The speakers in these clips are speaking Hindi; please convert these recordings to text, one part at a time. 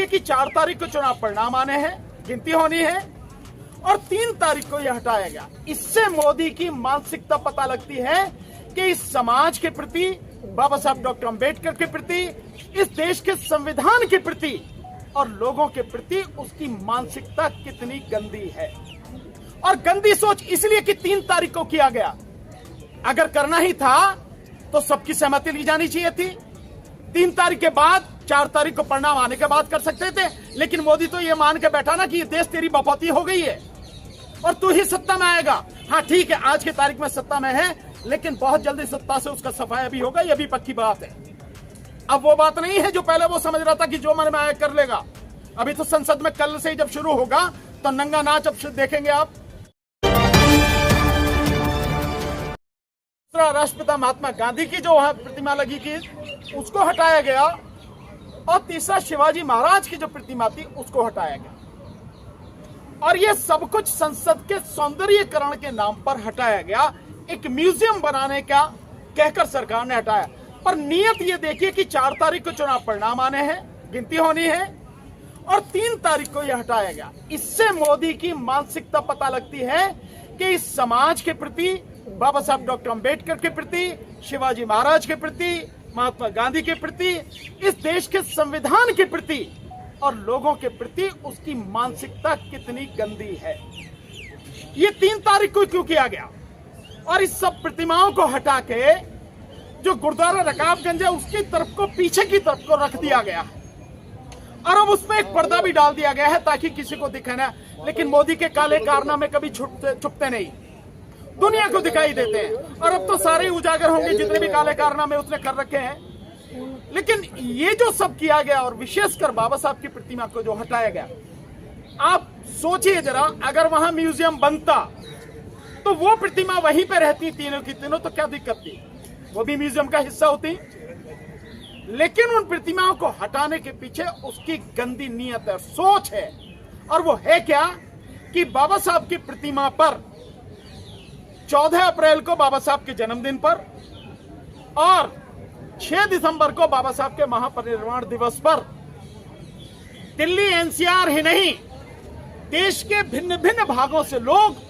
देखिए कि 4 तारीख को चुनाव परिणाम आने हैं, गिनती होनी है और 3 तारीख को यह हटाया गया। इससे मोदी की मानसिकता पता लगती है कि इस समाज के प्रति, बाबा साहब डॉक्टर अंबेडकर के प्रति, इस देश के संविधान के प्रति और लोगों के प्रति उसकी मानसिकता कितनी गंदी है। और गंदी सोच इसलिए कि 3 तारीख को किया गया। अगर करना ही था तो सबकी सहमति ली जानी चाहिए थी। 3 तारीख के बाद 4 तारीख को परिणाम आने के बाद कर सकते थे, लेकिन मोदी तो ये मान के बैठा ना कि ये देश तेरी बपौती हो गई है और तू ही सत्ता में आएगा। हाँ ठीक है, आज की तारीख में सत्ता में है, लेकिन बहुत जल्दी सत्ता से उसका सफाया भी होगा, यह भी पक्की बात है। अब वो बात नहीं है जो पहले वो समझ रहा था कि जो मन में आया कर लेगा। अभी तो संसद में कल से ही जब शुरू होगा तो नंगा नाच अब देखेंगे आप। राष्ट्रपिता महात्मा गांधी की जो वहां प्रतिमा लगी थी उसको हटाया गया और तीसरा शिवाजी महाराज की जो प्रतिमा थी उसको हटाया गया। और ये सब कुछ संसद के सौंदर्यीकरण के नाम पर हटाया गया, एक म्यूजियम बनाने का कहकर सरकार ने हटाया। पर नियत ये देखिए कि 4 तारीख को चुनाव परिणाम आने हैं, गिनती होनी है और 3 तारीख को यह हटाया गया। इससे मोदी की मानसिकता पता लगती है कि इस समाज के प्रति, बाबा साहब डॉक्टर अंबेडकर के प्रति, शिवाजी महाराज के प्रति, महात्मा गांधी के प्रति, इस देश के संविधान के प्रति और लोगों के प्रति उसकी मानसिकता कितनी गंदी है। ये 3 तारीख को क्यों किया गया? और इस सब प्रतिमाओं को हटा के जो गुरुद्वारा रकाबगंज है उसकी तरफ को, पीछे की तरफ को रख दिया गया है और अब उसमें एक पर्दा भी डाल दिया गया है ताकि किसी को दिखे ना। लेकिन मोदी के काले कारनामे कभी छुपते नहीं, दुनिया को दिखाई देते हैं और अब तो सारे उजागर होंगे जितने भी काले कारनामे उसने कर रखे हैं। लेकिन ये जो सब किया गया और विशेषकर बाबा साहब की प्रतिमा को जो हटाया गया, आप सोचिए जरा, अगर वहां म्यूजियम बनता तो वो प्रतिमा वहीं पे रहती तीनों की तीनों, तो क्या दिक्कत थी? वो भी म्यूजियम का हिस्सा होती। लेकिन उन प्रतिमाओं को हटाने के पीछे उसकी गंदी नीयत है, सोच है। और वो है क्या कि बाबा साहब की प्रतिमा पर 14 अप्रैल को बाबा साहब के जन्मदिन पर और 6 दिसंबर को बाबा साहब के महापरिनिर्वाण दिवस पर दिल्ली एनसीआर ही नहीं, देश के भिन्न भिन्न भागों से लोग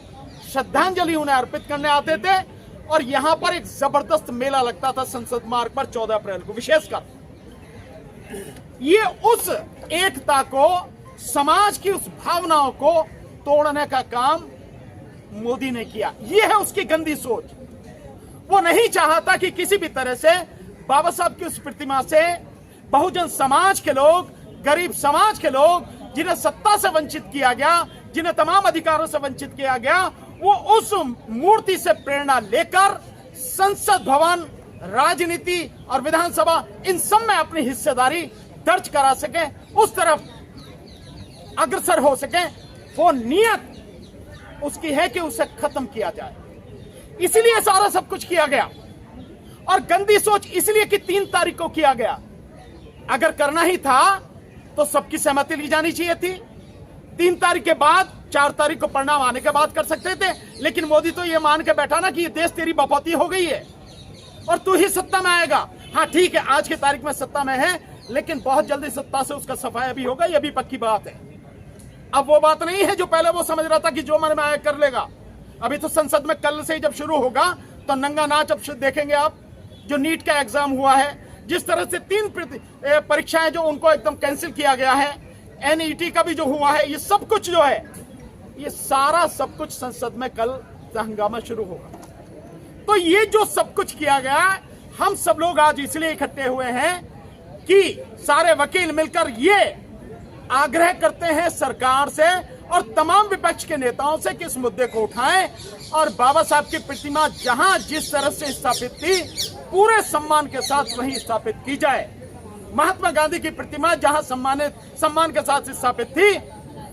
श्रद्धांजलि उन्हें अर्पित करने आते थे और यहां पर एक जबरदस्त मेला लगता था संसद मार्ग पर 14 अप्रैल को विशेषकर। ये उस एकता को, समाज की उस भावनाओं को तोड़ने का काम मोदी ने किया। यह है उसकी गंदी सोच। वो नहीं चाहता कि किसी भी तरह से बाबा साहब की उस प्रतिमा से बहुजन समाज के लोग, गरीब समाज के लोग, जिन्हें सत्ता से वंचित किया गया, जिन्हें तमाम अधिकारों से वंचित किया गया, वो उस मूर्ति से प्रेरणा लेकर संसद भवन, राजनीति और विधानसभा, इन सब में अपनी हिस्सेदारी दर्ज करा सके, उस तरफ अग्रसर हो सके। वो नियत उसकी है कि उसे खत्म किया जाए, इसलिए सारा सब कुछ किया गया। और गंदी सोच इसलिए कि 3 तारीख को किया गया। अगर करना ही था तो सबकी सहमति ली जानी चाहिए थी। 3 तारीख के बाद 4 तारीख को परिणाम आने के बाद कर सकते थे, लेकिन मोदी तो ये मान के बैठा ना कि ये देश तेरी बपौती हो गई है और तू ही सत्ता में आएगा। हाँ ठीक है, आज की तारीख में सत्ता में है, लेकिन बहुत जल्दी सत्ता से उसका सफाया भी होगा, यह भी पक्की बात है। अब वो बात नहीं है जो पहले वो समझ रहा था कि जो मन में आया कर लेगा। अभी तो संसद में कल से ही जब शुरू होगा तो नंगा नाच अब देखेंगे आप। जो नीट का एग्जाम हुआ है, जिस तरह से 3 परीक्षाएं जो उनको एकदम कैंसिल किया गया है, एनईटी का भी जो हुआ है, ये सब कुछ जो है, ये सारा सब कुछ संसद में कल हंगामा शुरू होगा। तो ये जो सब कुछ किया गया, हम सब लोग आज इसलिए इकट्ठे हुए हैं कि सारे वकील मिलकर ये आग्रह करते हैं सरकार से और तमाम विपक्ष के नेताओं से कि इस मुद्दे को उठाएं और बाबा साहब की प्रतिमा जहां जिस तरह से स्थापित थी, पूरे सम्मान के साथ वहीं स्थापित की जाए। महात्मा गांधी की प्रतिमा जहां सम्मान के साथ स्थापित थी,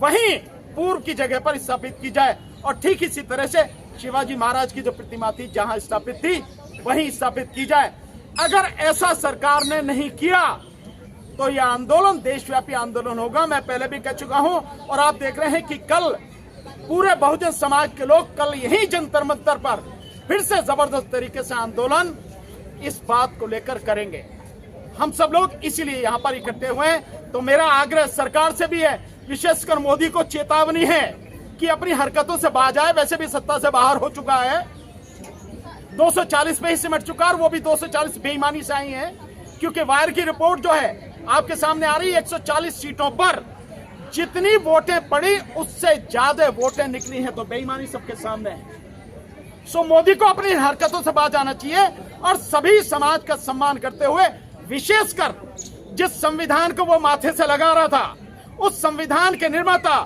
वहीं पूर्व की जगह पर स्थापित की जाए। और ठीक इसी तरह से शिवाजी महाराज की जो प्रतिमा थी जहां स्थापित थी, वहीं स्थापित की जाए। अगर ऐसा सरकार ने नहीं किया तो यह आंदोलन देशव्यापी आंदोलन होगा। मैं पहले भी कह चुका हूं और आप देख रहे हैं कि कल पूरे बहुजन समाज के लोग कल यही जंतर मंतर पर फिर से जबरदस्त तरीके से आंदोलन इस बात को लेकर करेंगे। हम सब लोग इसीलिए यहां पर इकट्ठे हुए हैं तो मेरा आग्रह सरकार से भी है, विशेषकर मोदी को चेतावनी है कि अपनी हरकतों से बाज आए। वैसे भी सत्ता से बाहर हो चुका है, 240 पे ही सिमट चुका और वो भी 240 बेईमानी से आई है, क्योंकि वायर की रिपोर्ट जो है आपके सामने आ रही है, 140 सीटों पर जितनी वोटें पड़ी उससे ज्यादा वोटें निकली हैं, तो बेईमानी सबके सामने है। सो मोदी को अपनी हरकतों से बाज आना चाहिए और सभी समाज का सम्मान करते हुए, विशेषकर जिस संविधान को वो माथे से लगा रहा था, उस संविधान के निर्माता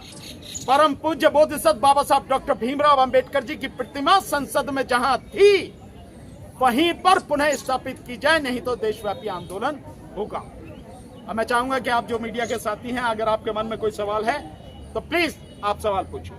परम पूज्य बोधिसत्व बाबा साहब डॉक्टर भीमराव अंबेडकर जी की प्रतिमा संसद में जहां थी वहीं पर पुनः स्थापित की जाए, नहीं तो देशव्यापी आंदोलन होगा। अब मैं चाहूंगा कि आप जो मीडिया के साथी हैं, अगर आपके मन में कोई सवाल है तो प्लीज आप सवाल पूछिए।